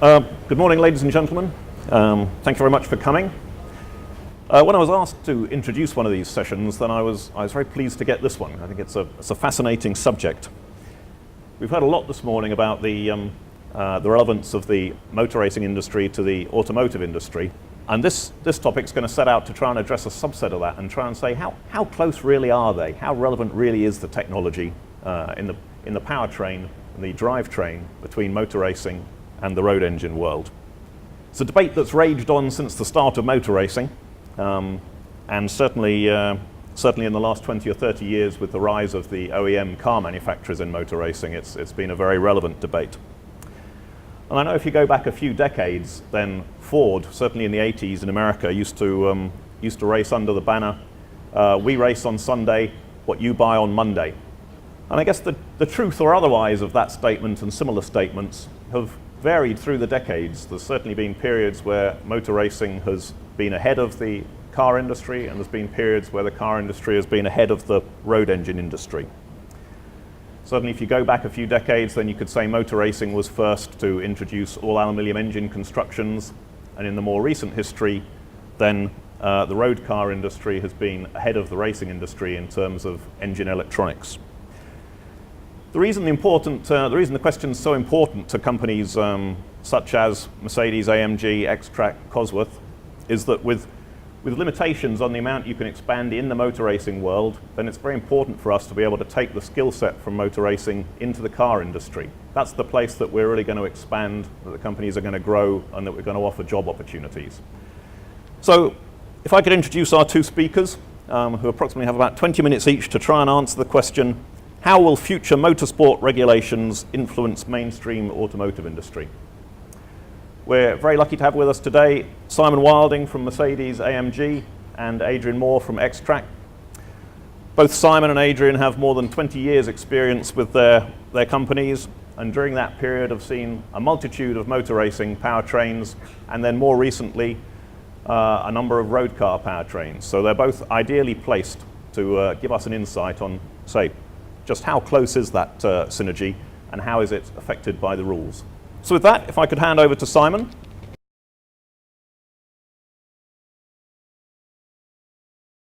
Good morning, ladies and gentlemen. Thank you very much for coming. When I was asked to introduce one of these sessions, then I was very pleased to get this one. I think it's a fascinating subject. We've heard a lot this morning about the relevance of the motor racing industry to the automotive industry, and this topic's going to set out to try and address a subset of that and try and say how close really are they? How relevant really is the technology in the powertrain and the drivetrain between motor racing and the road engine world? It's a debate that's raged on since the start of motor racing, and certainly in the last 20 or 30 years with the rise of the OEM car manufacturers in motor racing, it's been a very relevant debate. And I know if you go back a few decades, then Ford, certainly in the 80s in America, used to race under the banner, we race on Sunday, what you buy on Monday. And I guess the truth or otherwise of that statement and similar statements have varied through the decades. There's certainly been periods where motor racing has been ahead of the car industry, and there's been periods where the car industry has been ahead of the road engine industry. Certainly if you go back a few decades, then you could say motor racing was first to introduce all aluminium engine constructions, and in the more recent history, then the road car industry has been ahead of the racing industry in terms of engine electronics. The reason the question is so important to companies such as Mercedes, AMG, X-Track, Cosworth is that with limitations on the amount you can expand in the motor racing world, then it's very important for us to be able to take the skill set from motor racing into the car industry. That's the place that we're really going to expand, that the companies are going to grow, and that we're going to offer job opportunities. So if I could introduce our two speakers, who approximately have about 20 minutes each to try and answer the question, how will future motorsport regulations influence mainstream automotive industry? We're very lucky to have with us today Simon Wilding from Mercedes AMG and Adrian Moore from X-Track. Both Simon and Adrian have more than 20 years experience with their companies, and during that period have seen a multitude of motor racing powertrains, and then more recently a number of road car powertrains. So they're both ideally placed to give us an insight on, say, just how close is that synergy and how is it affected by the rules. So with that, if I could hand over to Simon.